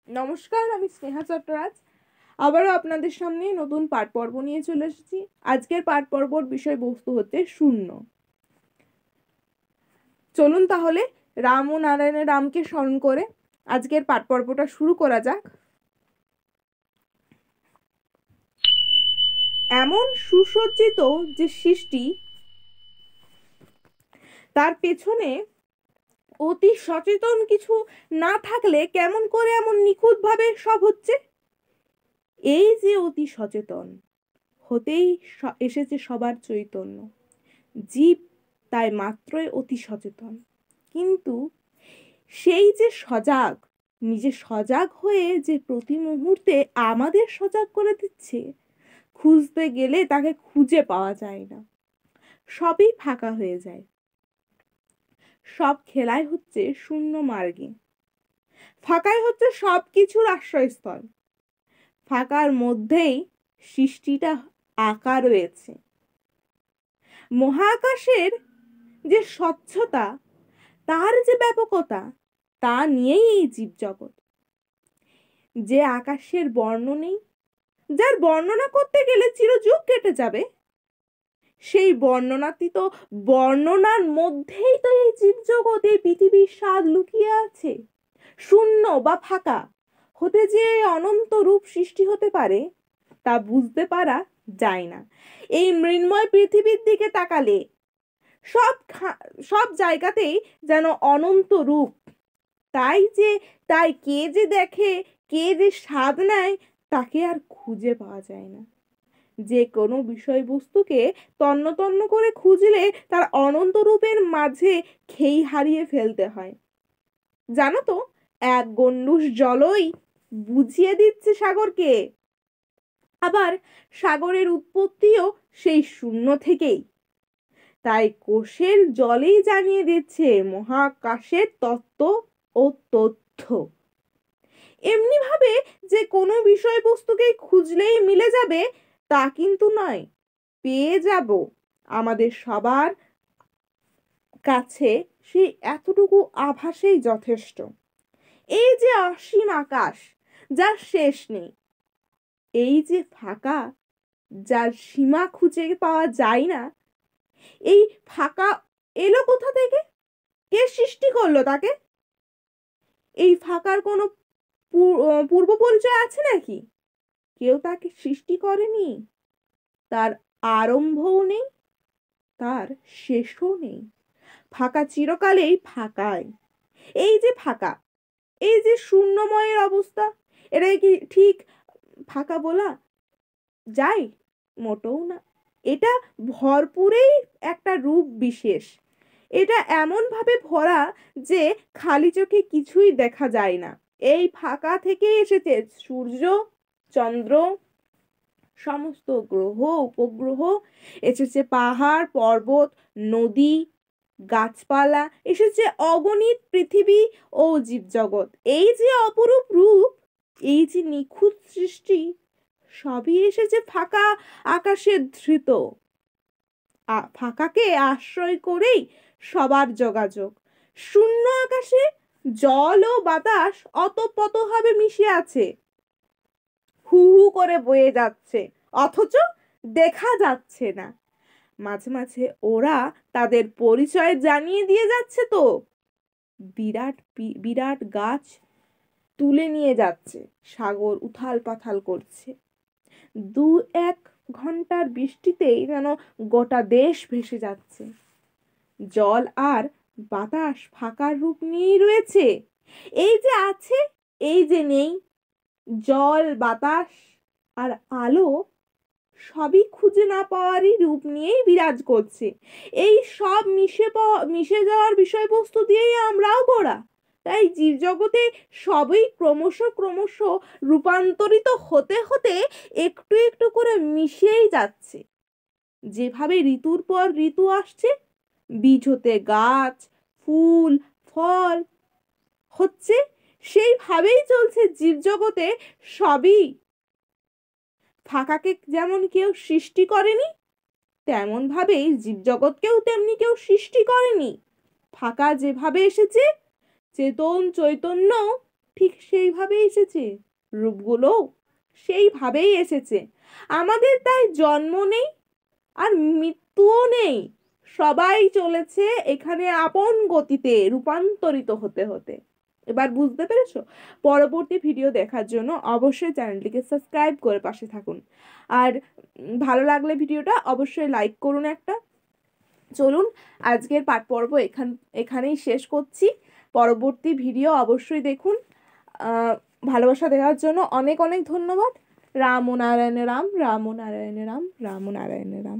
নমস্কার, আমি স্নেহা চট্টরাজ আবারও আপনাদের সামনে নতুন পাঠ পর্ব নিয়ে চলে এসেছি। আজকের পাঠ পর্বর বিষয়বস্তু হচ্ছে শূন্য। চলুন তাহলে রাম ও নারায়ণের রামকে স্মরণ করে আজকের পাঠ পর্বটা শুরু করা যাক। এমন সুসজ্জিত যে সৃষ্টি, তার পেছনে অতি সচেতন কিছু না থাকলে কেমন করে এমন নিখুঁতভাবে সব হচ্ছে? এই যে অতি সচেতন হতেই এসেছে সবার চৈতন্য। জীব তাই মাত্রই অতি সচেতন, কিন্তু সেই যে সজাগ, নিজে সজাগ হয়ে যে প্রতি মুহূর্তে আমাদের সজাগ করে দিচ্ছে, খুঁজতে গেলে তাকে খুঁজে পাওয়া যায় না, সবই ফাঁকা হয়ে যায়। সব খেলাই হচ্ছে শূন্য মার্গে, ফাঁকাই হচ্ছে সব কিছুর আশ্রয়স্থল। ফাঁকার মধ্যেই সৃষ্টিটা আঁকা রয়েছে। মহাকাশের যে স্বচ্ছতা, তার যে ব্যাপকতা, তা নিয়েই এই জীবজগৎ। যে আকাশের বর্ণ নেই, যার বর্ণনা করতে গেলে চিরযুগ কেটে যাবে, সেই বর্ণনাতীত বর্ণনার মধ্যেই তো এই জীবজগৎ, এই পৃথিবীর স্বাদ লুকিয়ে আছে। শূন্য বা ফাঁকা হতে যে অনন্ত রূপ সৃষ্টি হতে পারে, তা বুঝতে পারা যায় না। এই মৃন্ময় পৃথিবীর দিকে তাকালে সব জায়গাতেই যেন অনন্ত রূপ। তাই কে যে দেখে, কে যে স্বাদ নেয়, তাকে আর খুঁজে পাওয়া যায় না। যে কোনো বিষয়বস্তুকে তন্ন তন্ন করে খুঁজলে তার অনন্ত রূপের মাঝে খেই হারিয়ে ফেলতে হয়। জানো তো, এক গণ্ডূষ জলই বুঝিয়ে দিচ্ছে সাগরকে। আবার সাগরের উৎপত্তিও সেই শূন্য থেকেই। তাই কোষের জলেই জানিয়ে দিচ্ছে মহাকাশের তত্ত্ব ও তথ্য। এমনি ভাবে যে কোনো বিষয়বস্তুকে খুঁজলেই মিলে যাবে তা কিন্তু নয়। পেয়ে যাব আমাদের সবার কাছে সেই এতটুকু আভাসেই যথেষ্ট। এই যে অসীম আকাশ, যার শেষ নেই, এই যে ফাঁকা, যার সীমা খুঁজে পাওয়া যায় না, এই ফাঁকা এলো কোথা থেকে? কে সৃষ্টি করলো তাকে? এই ফাঁকার কোনো পূর্ব পরিচয় আছে নাকি? কেউ তাকে সৃষ্টি করেনি। তার আরম্ভও নেই, তার শেষও নেই। ফাঁকা চিরকালেই ফাঁকাই। এই যে ফাঁকা, এই যে শূন্যময়ের অবস্থা, এটা কি ঠিক ফাঁকা বলা যায়? মোটেও না। এটা ভরপুরেই একটা রূপ বিশেষ। এটা এমন ভাবে ভরা যে খালি চোখে কিছুই দেখা যায় না। এই ফাঁকা থেকে এসেছে সূর্য, চন্দ্র, সমস্ত গ্রহ উপগ্রহ, এসেছে পাহাড় পর্বত, নদী, গাছপালা, এসেছে অগণিত পৃথিবী ও জীবজগৎ। এই যে অপরূপ রূপ, এই যে নিখুঁত সৃষ্টি, সবই এসেছে ফাঁকা আকাশের ধৃত। ফাঁকাকে আশ্রয় করেই সবার যোগাযোগ। শূন্য আকাশে জল ও বাতাস অতপ্রতভাবে মিশে আছে, হু হু করে বয়ে যাচ্ছে, অথচ দেখা যাচ্ছে না। মাঝে মাঝে ওরা তাদের পরিচয় জানিয়ে দিয়ে যাচ্ছে তো। বিরাট বিরাট গাছ তুলে নিয়ে যাচ্ছে, সাগর উথাল পাথাল করছে। 1 ঘন্টার বৃষ্টিতেই যেন গোটা দেশ ভেসে যাচ্ছে। জল আর বাতাস ফাঁকার রূপ নিয়েই রয়েছে। এই যে আছে, এই যে নেই। জল, বাতাস আর আলো সবই খুঁজে না পাওয়ারই রূপ নিয়েই বিরাজ করছে। এই সব মিশে যাওয়ার বিষয়বস্তু দিয়েই আমরাও গড়া। তাই জীবজগতে সবই ক্রমশ ক্রমশ রূপান্তরিত হতে হতে একটু একটু করে মিশেই যাচ্ছে। যেভাবে ঋতুর পর ঋতু আসছে, বীজ হতে গাছ, ফুল, ফল হচ্ছে, সেইভাবেই চলছে জীবজগতে সবই। ফাঁকাকে যেমন কেউ সৃষ্টি করেনি, তেমন ভাবেই জীবজগৎকেও তেমনি কেউ সৃষ্টি করেনি। ফাঁকা যেভাবে এসেছে, চেতন চৈতন্য ঠিক সেইভাবেই এসেছে, রূপগুলো সেইভাবেই এসেছে। আমাদের তাই জন্ম নেই আর মৃত্যুও নেই, সবাই চলেছে এখানে আপন গতিতে রূপান্তরিত হতে হতে। এবার বুঝতে পেরেছো? পরবর্তী ভিডিও দেখার জন্য অবশ্যই চ্যানেলটিকে সাবস্ক্রাইব করে পাশে থাকুন। আর ভালো লাগলে ভিডিওটা অবশ্যই লাইক করুন একটা। চলুন আজকের পাঠ পর্ব এখানেই শেষ করছি। পরবর্তী ভিডিও অবশ্যই দেখুন। ভালোবাসা দেওয়ার জন্য অনেক অনেক ধন্যবাদ। রাম ও নারায়ণ রাম, রাম ও নারায়ণ রাম, রাম ও নারায়ণ রাম।